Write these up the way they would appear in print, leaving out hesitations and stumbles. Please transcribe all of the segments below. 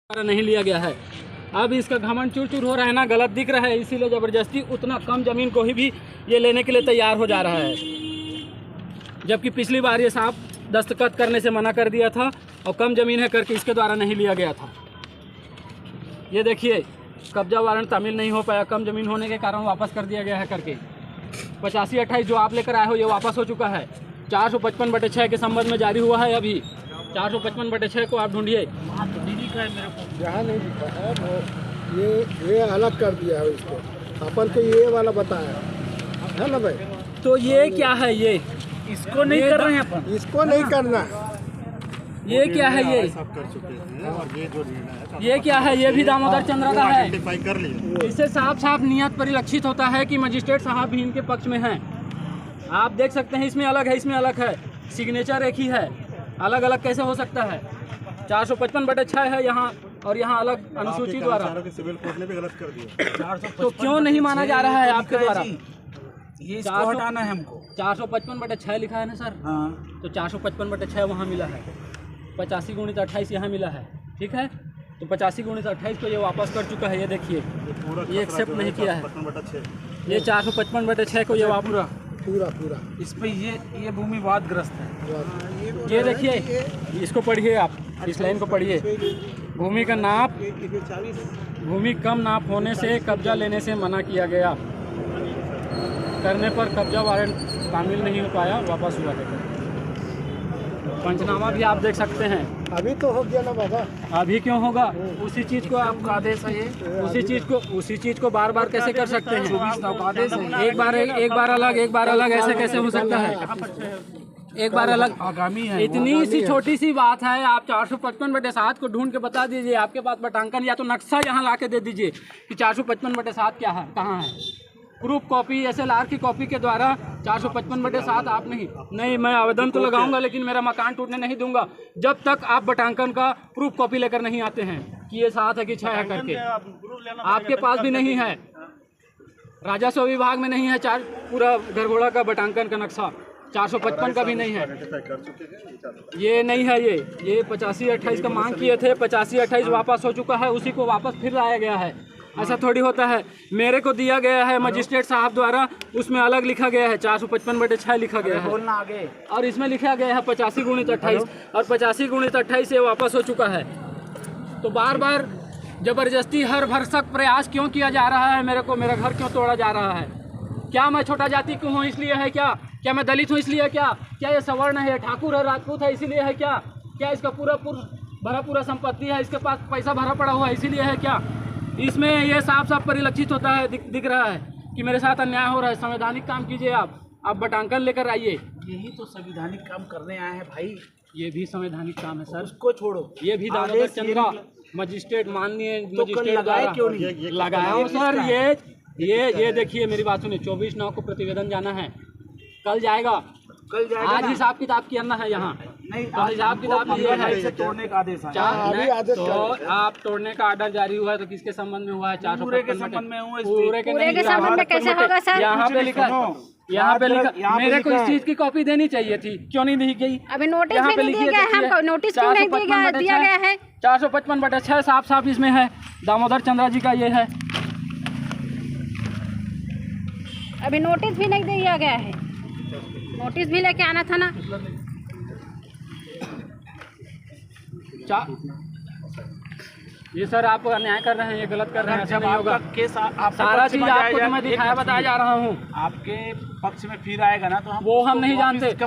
नहीं लिया गया है। अब इसका घमंड चूर चूर हो रहा है ना, गलत दिख रहा है, इसीलिए ज़बरदस्ती उतना कम ज़मीन को ही भी ये लेने के लिए तैयार हो जा रहा है। जबकि पिछली बार ये साहब दस्तखत करने से मना कर दिया था और कम ज़मीन है करके इसके द्वारा नहीं लिया गया था। ये देखिए कब्जा वारंट तामील नहीं हो पाया, कम ज़मीन होने के कारण वापस कर दिया गया है करके। 85-28 जो आप लेकर आए हो ये वापस हो चुका है। 455/6 के संबंध में जारी हुआ है। अभी 455/6 को आप ढूंढिए। यहाँ नहीं लिखा है वो, ये अलग कर दिया है इसको, अपन को ये वाला बताया है ना भाई। तो ये क्या है? ये इसको नहीं कर रहे हैं अपन, इसको नहीं करना। ये क्या है? ये सब कर चुके हैं और ये जो ये क्या है? ये भी दामोदर चंद्रा का है। आइडेंटिफाई कर लिया। इससे साफ साफ नियत परिलक्षित होता है कि मजिस्ट्रेट साहब भी इनके पक्ष में हैं। आप देख सकते हैं इसमें अलग है, इसमें अलग है, सिग्नेचर एक ही है, अलग अलग कैसे हो सकता है? 455/6 है यहाँ और यहाँ अलग अनुसूची द्वारा। सिविल कोर्ट ने भी गलत कर दिया। तो क्यों नहीं माना जा रहा है आपके द्वारा? ये इसको हटाना है हमको। 455/6 लिखा है ना सर? हाँ, तो 455/6 वहाँ मिला है, 85x28 यहाँ मिला है, ठीक है? तो 85x28 को ये वापस कर चुका है। ये देखिए ये एक्सेप्ट नहीं किया है। 55/6 ये 455/6 को ये वापस पूरा इस पे ये भूमि वादग्रस्त है। ये देखिए, इसको पढ़िए आप, इस लाइन को पढ़िए। भूमि का नाप, भूमि कम नाप होने से कब्जा लेने से मना किया गया, करने पर कब्जा वारंट तामील नहीं हो पाया, वापस हुआ है। पंचनामा भी आप देख सकते हैं। अभी तो हो गया ना बाबा। अभी क्यों होगा? उसी चीज़ को आपका आदेश है, ये उसी चीज़ को बार बार कैसे कर सकते हैं? 24 का आदेश है। एक बार अलग ऐसे कैसे हो सकता है? एक बार अलग आगामी है। इतनी सी छोटी सी बात है। आप 455/7 को ढूंढ के बता दीजिए। आपके पास बटांकन या तो नक्शा यहाँ ला के दे दीजिए कि 455/7 क्या है, कहाँ है। प्रूफ कॉपी SLR की कॉपी के द्वारा 455/7 आप नहीं मैं आवेदन तो लगाऊंगा लेकिन मेरा मकान टूटने नहीं दूंगा जब तक आप बटांकन का प्रूफ कॉपी लेकर नहीं आते हैं कि ये 7 है कि 6 है करके। आपके पास भी नहीं है, राजस्व विभाग में नहीं है पूरा घरघोड़ा का बटांकन का नक्शा, 455 का भी नहीं है। ये नहीं है। ये 85-28 का मांग किए थे, 85-28 वापस हो चुका है, उसी को वापस फिर लाया गया है। ऐसा थोड़ी होता है। मेरे को दिया गया है मजिस्ट्रेट साहब द्वारा, उसमें अलग लिखा गया है, 455/6 लिखा गया है बोलना आगे। और इसमें लिखा गया है 85x28 और 85x28 से वापस हो चुका है। तो बार बार जबरदस्ती हर भरसक प्रयास क्यों किया जा रहा है? मेरे को मेरा घर क्यों तोड़ा जा रहा है? क्या मैं छोटा जाति क्यों हूँ इसलिए है क्या मैं दलित हूँ इसलिए? क्या ये सवर्ण है, ठाकुर है, राजपूत है इसीलिए है? क्या इसका पूरा संपत्ति है, इसके पास पैसा भरा पड़ा हुआ है इसीलिए है क्या? इसमें ये साफ साफ परिलक्षित होता है, दिख रहा है कि मेरे साथ अन्याय हो रहा है। संवैधानिक काम कीजिए आप बटांकन लेकर आइए। यही तो संवैधानिक काम करने आए हैं भाई। ये भी संवैधानिक काम है सर, उसको छोड़ो। ये भी दामोदर चंद्रा मजिस्ट्रेट माननीय मजिस्ट्रेट लगाया क्यों नहीं? लगाया हो सर। ये देखिए मेरी बात सुनिए, 24/9 को प्रतिवेदन जाना है, कल जाएगा। आज हिसाब किताब किया है यहाँ नहीं, कल हिसाब किताब ये है से तोड़ने का आदेश है। तो आप तोड़ने का आर्डर जारी हुआ है तो किसके संबंध में हुआ है? 455 पूरे के संबंध में हुआ। पूरे के संबंध में कैसे होगा सर? यहाँ पे लिखा मेरे को इस चीज की कॉपी देनी चाहिए थी, क्यों नहीं दी गई? अभी नोटिस भी नहीं दिया गया है हमको, नोटिस क्यों नहीं दिया गया है? 455/6 साफ इसमें है, दामोदर चंद्रा जी का ये है। अभी नोटिस भी नहीं दिया गया है, नोटिस भी लेके आना था ना। ये सर आप अन्याय कर रहे हैं, ये गलत कर रहे हैं, ऐसा नहीं होगा। केस सारा चीज आपको तो मैं दिखाया बताया जा रहा हूँ। आपके पक्ष में फिर आएगा ना, तो वो हम नहीं जानते। तो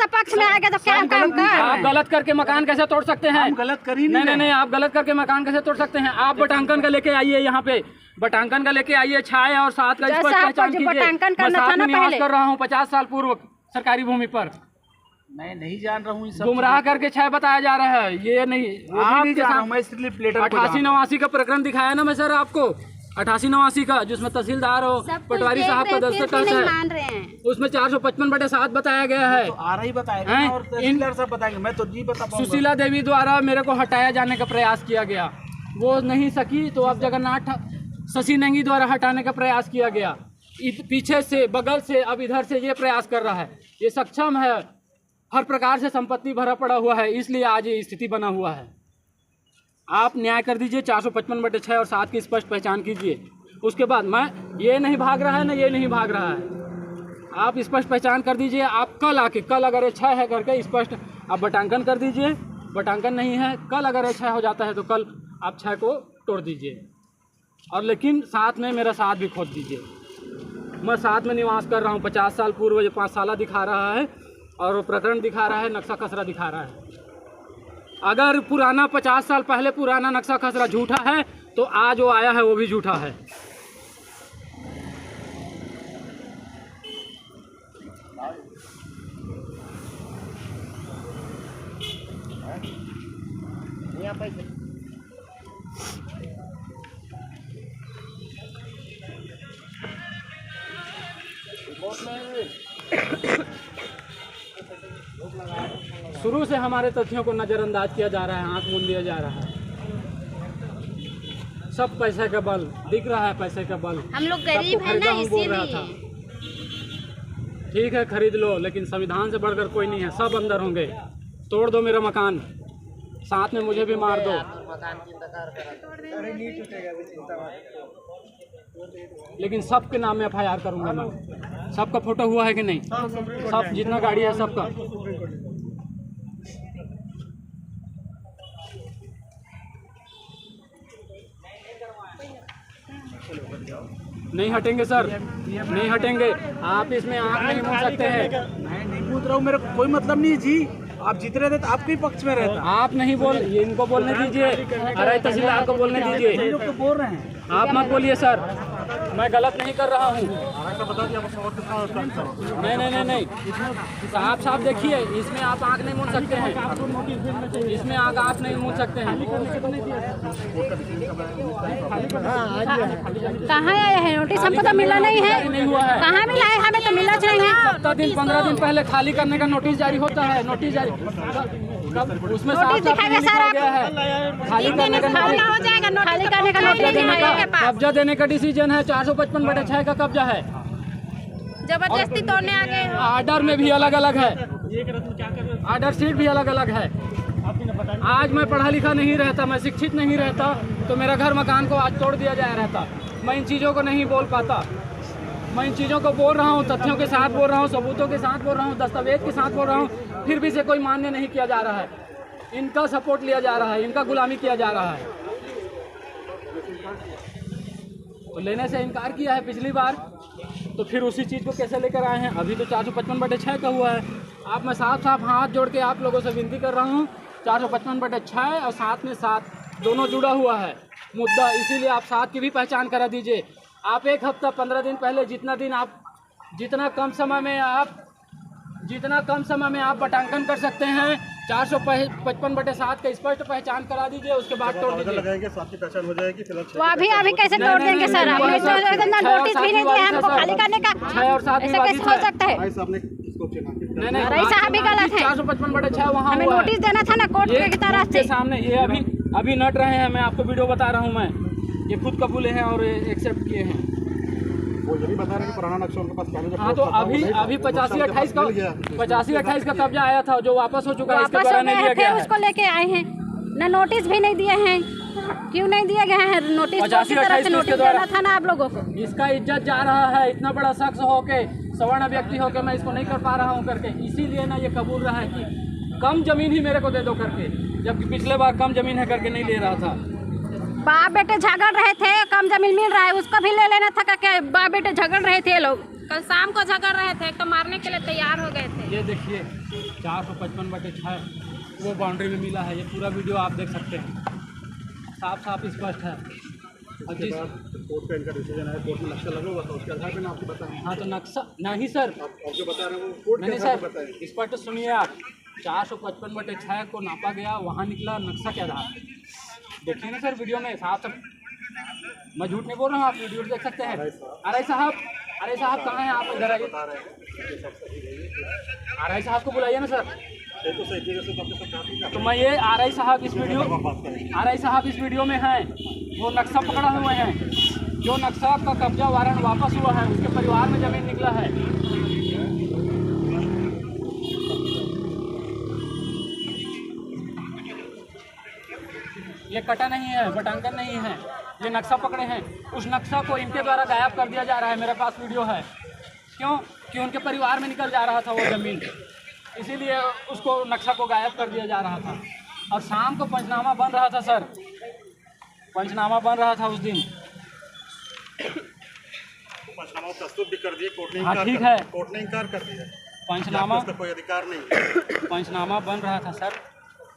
पक्ष में आएगा तो क्या काम का? आप गलत करके मकान कैसे तोड़ सकते हैं? हम गलत कर ही नहीं, आप गलत करके मकान कैसे तोड़ सकते हैं? आप बटांकन का लेके आइए, यहाँ पे बटांकन का लेके आइए, 6 और 7 का स्पष्ट पहचान कीजिए। मैं साथ में निवास कर रहा हूँ 50 साल पूर्व सरकारी भूमि पर। मैं नहीं जान रहा हूँ, गुमराह करके 6 बताया जा रहा है, ये नहीं। आप नहीं जान रहा हूँ, मैं इसलिए प्लेटर 88-89 का प्रकरण दिखाया ना मैं सर आपको, 88-89 का, जिसमें तहसीलदार हो पटवारी साहब का दस्तखत है, उसमें 455/7 बताया गया है। तो आ रही बताएगा और तहसीलदार साहब बताएंगे, मैं तो नहीं बता पाऊंगा। सुशीला देवी द्वारा मेरे को हटाया जाने का प्रयास किया गया, वो नहीं सकी, तो अब जगन्नाथ शशि नेंगी द्वारा हटाने का प्रयास किया गया। पीछे से, बगल से, अब इधर से ये प्रयास कर रहा है। ये सक्षम है, हर प्रकार से संपत्ति भरा पड़ा हुआ है, इसलिए आज ये स्थिति बना हुआ है। आप न्याय कर दीजिए, 455/6 और 7 की स्पष्ट पहचान कीजिए। उसके बाद मैं ये नहीं भाग रहा है ना ये नहीं भाग रहा है, आप स्पष्ट पहचान कर दीजिए। आप कल आके, कल अगर ये 6 है करके स्पष्ट आप बटांकन कर दीजिए। बटांकन नहीं है, कल अगर ये 6 हो जाता है तो कल आप 6 को तोड़ दीजिए, और लेकिन साथ में मेरा साथ भी खोद दीजिए। मैं साथ में निवास कर रहा हूँ 50 साल पूर्व, ये 5 साल दिखा रहा है और वो प्रकरण दिखा रहा है, नक्शा खसरा दिखा रहा है। अगर पुराना 50 साल पहले पुराना नक्शा खसरा झूठा है तो आज वो आया है वो भी झूठा है। शुरू से हमारे तथ्यों को नज़रअंदाज किया जा रहा है, आंख मूंद दिया जा रहा है। सब पैसे का बल दिख रहा है, पैसे का बल। हम लोग सबको गरीब हैं खरीदा ना, हूं बोल रहा था। ठीक है खरीद लो, लेकिन संविधान से बढ़कर कोई नहीं है, सब अंदर होंगे। तोड़ दो मेरा मकान, साथ में मुझे भी मार दो, लेकिन सबके नाम में FIR करूंगा मैं। सबका फोटो हुआ है कि नहीं? सब जितना गाड़ी है सबका। नहीं हटेंगे सर, नहीं हटेंगे। आप इसमें आँख नहीं मूंद सकते हैं। मैं नहीं पूछ रहा हूँ, मेरा कोई मतलब नहीं है जी। आप जीत रहे थे तो आपके ही पक्ष में रहता। आप नहीं बोल, ये इनको बोलने दीजिए, अरे तहसीलदार को बोलने दीजिए। ये लोग तो बोल रहे हैं। आप मत बोलिए सर, मैं गलत नहीं कर रहा हूँ। नहीं नहीं नहीं नहीं, साफ देखिए, इसमें आप आँख नहीं मूंद सकते हैं, इसमें आप नहीं मूंद सकते हैं। कहाँ आया है नोटिस? हमको तो मिला नहीं है। नहीं हुआ है। कहाँ मिला है? हमें तो मिला नहीं है। 7 दिन 15 दिन पहले खाली करने का नोटिस जारी होता है। नोटिस जारी कब उसमें नोटिस दिखाएगा सर आप? गया है खाली करने का खाली हो जाएगा, खाली करने का नोटिस दिखाएगा। कब्जा देने का डिसीजन है, 455/6 का कब्जा है। जबरदस्ती तोड़ने आ गए। आर्डर में भी अलग अलग है, आर्डर शीट भी अलग अलग है। आज मैं पढ़ा लिखा नहीं रहता, मैं शिक्षित नहीं रहता तो मेरा घर मकान को आज तोड़ दिया जाया रहता। मैं इन चीज़ों को नहीं बोल पाता। मैं इन चीज़ों को बोल रहा हूँ, तथ्यों के साथ बोल रहा हूँ, सबूतों के साथ बोल रहा हूँ, दस्तावेज के साथ बोल रहा हूँ, फिर भी से कोई मान्य नहीं किया जा रहा है। इनका सपोर्ट लिया जा रहा है, इनका गुलामी किया जा रहा है। तो लेने से इनकार किया है पिछली बार, तो फिर उसी चीज़ को कैसे लेकर आए हैं? अभी तो 455/6 का हुआ है। आप मैं साफ हाथ जोड़ के आप लोगों से विनती कर रहा हूँ, 455/6 और साथ में 7 दोनों जुड़ा हुआ है मुद्दा, इसीलिए आप 7 की भी पहचान करा दीजिए। आप 1 हफ्ता 15 दिन पहले जितना कम समय में आप बटांकन कर सकते हैं, 455/7 का स्पष्ट पहचान करा दीजिए, उसके बाद तोड़ दीजिए। लगाएंगे, साथ की पहचान हो जाएगी। फिलहाल वो अभी कैसे तोड़ देंगे सर? हमने तो नोटिस भी नहीं दिया हमको खाली करने का। 6 और 7 ऐसा कैसे हो सकता है? नहीं अरे साहब भी गलत है। 455/6 वहाँ हमें हुआ है। नोटिस देना था ना कोर्ट की तरफ से। सामने ये अभी नट रहे हैं, मैं आपको वीडियो बता रहा हूँ। मैं ये खुद कबूले हैं और एक्सेप्ट किए हैं। वो ये भी बता रहे हैं कि पुराना नक्शा उनके पास पहले जब हाँ, तो अभी 85/28 का कब्जा आया था जो वापस हो चुका है, इसके वापस द्वारा हो नहीं गए लिया हैं, गया फिर है। उसको लेके आए हैं ना, नोटिस भी नहीं दिए हैं। क्यों नहीं दिया गया है नोटिस? कोर्ट की तरफ से नोटिस देना था ना आप लोगों को। इसका इज्जत जा रहा है, इतना बड़ा शख्स होके, सवर्ण व्यक्ति होके मैं इसको नहीं कर पा रहा हूँ करके, इसीलिए ना ये कबूल रहा है कि कम जमीन ही मेरे को दे दो करके, जबकि पिछले बार कम जमीन है करके नहीं ले रहा था। बाप बेटे झगड़ रहे थे, कम जमीन मिल रहा है, उसको भी ले लेना था। क्या बाप बेटे झगड़ रहे थे लोग? कल शाम को झगड़ रहे थे तो मारने के लिए तैयार हो गए थे। ये देखिए 455/6 वो बाउंड्री में मिला है, ये पूरा वीडियो आप देख सकते हैं, साफ स्पष्ट है। और जिस कोर्ट का इनका डिसीजन है, कोर्ट में नक्शा लगा हुआ था, उसके आधार पर आपको बताएं। हाँ तो नक्शा नहीं सर, आप जो बता रहे हैं वो कोर्ट के नहीं आधार सर, पर बताएं। स्पष्ट सुनिए आप। 455/6 को नापा गया, वहाँ निकला नक्शा के आधार। देखिए ना सर वीडियो में साफ, मैं झूठ नहीं बोल रहा हूँ, आप वीडियो देख सकते हैं। अरे साहब कहाँ हैं आप? इधर आइए। RI साहब को बुलाइए ना सर। तो मैं ये RI साहब इस वीडियो में हैं, वो नक्शा पकड़ा हुए हैं, जो नक्शा का कब्जा वारंट वापस हुआ है, उसके परिवार में जमीन निकला है। ये कटा नहीं है, बटांकन नहीं है, ये नक्शा पकड़े हैं। उस नक्शा को इनके द्वारा गायब कर दिया जा रहा है। मेरे पास वीडियो है। क्यों? कि उनके परिवार में निकल जा रहा था वो ज़मीन, इसीलिए उसको नक्शा को गायब कर दिया जा रहा था। और शाम को पंचनामा बन रहा था सर, पंचनामा बन रहा था उस दिन। पंचनामा प्रस्तुत भी कर दिए, कोर्ट ने हाँ इनकार ठीक कर है, दिया। कोर्ट ने इनकार कर दिया। पंचनामा उसका कोई अधिकार नहीं। पंचनामा बन रहा था सर।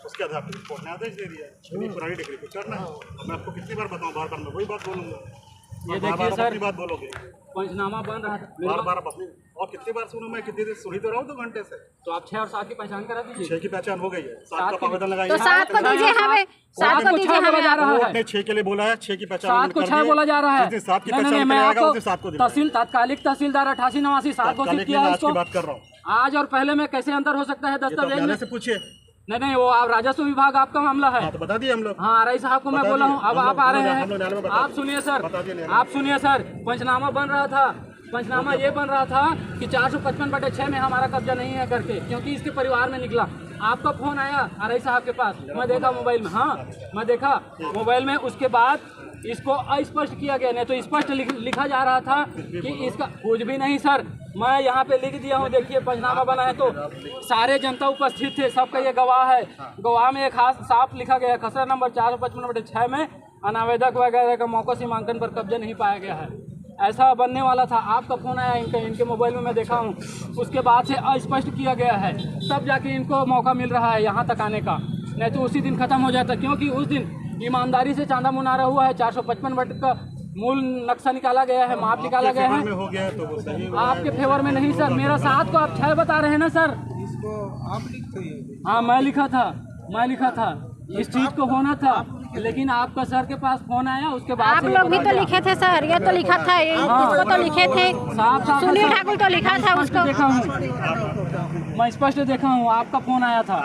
उसके आधार पर कोर्ट ने आदेश दे दिया कि पुरानी डिग्री पे करना है। मैं आपको कितनी बार बताऊं, बार बार मैं वही बात बोलूँगा। ये देखिए बार-बार सर, अपनी बात बोलोगे, पंचनामा बन रहा था। बार बार आप अपनी, और कितनी बार सुनूं मैं, कितनी देर सुनी तो रहा हूँ 2 घंटे से। तो आप 6 और 7 की पहचान करा दीजिए। 6 की पहचान हो गई है, 7 सात का की- आवेदन लगाइए। तो 7 को दीजिए हमें, 7 को दीजिए बोला जा हमें। रहा कोर्ट है, ने 6 के लिए बोला है, 6 की पहचान 7 को 6 बोला जा रहा है। 7 की नहीं, पहचान मैं आएगा आपको उस 7 को दिलाएगा। तहसील तात्कालिक तहसीलदार 8889 7 घोषित तात्कालिक किया नहीं, है आज की इसको। बात कर रहा हूँ। आज और पहले में कैसे अंतर हो सकता है ये तो दस्तावेज न्यायालय में? से पूछिए। नहीं, वो आप राजस्व विभाग आपका मामला है। हाँ तो बता दिए हम लोग। हाँ, आरआई साहब को मैं बता बोला हूँ। दिए, अब हम आप लोग- आ रहे हम लोग न्यायालय में हैं। बता आप दिए। सुनिए सर, बता दिए न्यायालय में। आप सुनिए सर, पंचनामा बन रहा था। पंचनामा ये बन रहा था कि 455/6 में हमारा कब्जा नहीं है करके, क्योंकि इसके परिवार में निकला। आपका फोन आया आरआई साहब के पास, मैं देखा मोबाइल में। हाँ, मैं देखा मोबाइल में। उसके बाद इसको अस्पष्ट किया गया, नहीं तो स्पष्ट लिखा जा रहा था कि इसका कुछ भी नहीं सर। मैं यहाँ पे लिख दिया हूँ, देखिए पंचनामा बना है तो सारे जनता उपस्थित थे, सबका ये गवाह है। गवाह में एक खास साफ लिखा गया है, खसरा नंबर 455/6 में अनावेदक वगैरह का मौका सीमांकन पर कब्जा नहीं पाया गया है। ऐसा बनने वाला था। आपका फ़ोन आया इनके मोबाइल में, मैं देखा हूँ। उसके बाद से अस्पष्ट किया गया है, तब जाके इनको मौका मिल रहा है यहाँ तक आने का, नहीं तो उसी दिन ख़त्म हो जाता। क्योंकि उस दिन ईमानदारी से चांदा मुनारा हुआ है, 455 का मूल नक्शा निकाला गया है, माप निकाला गया है। में हो गया है तो वो सही हुआ है। आपके फेवर में नहीं सर, मेरा 7 को आप 6 बता रहे हैं ना सर। इसको आप लिखते हैं। हाँ, मैं लिखा था। इस चीज को होना था, लेकिन आपका सर के पास फोन आया, उसके बाद आप से ये लोग भी पता तो गया। लिखे थे सर, ये तो लिखा था, इसको तो लिखे थे। साफ सुनील ठाकुर तो लिखा था उसको। देखा हूँ, मैं स्पष्ट देखा हूँ। आपका फोन आया था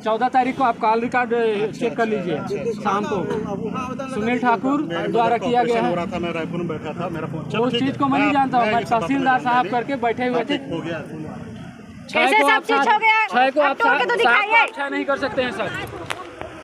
14 तारीख को। आप कॉल रिकॉर्ड चेक कर लीजिए शाम को। सुनील ठाकुर द्वारा किया गया है। था, मैं रायपुर में बैठा था, मेरा फोन उस चीज को मैं नहीं जानता हूँ। मैं तहसीलदार साहब करके बैठे हुए थे। हो गया। 6 कैसे को सब आप चीज हो गया? 6 को आप आप तोड़ के तो दिखाइए। 6 नहीं कर सकते हैं सर।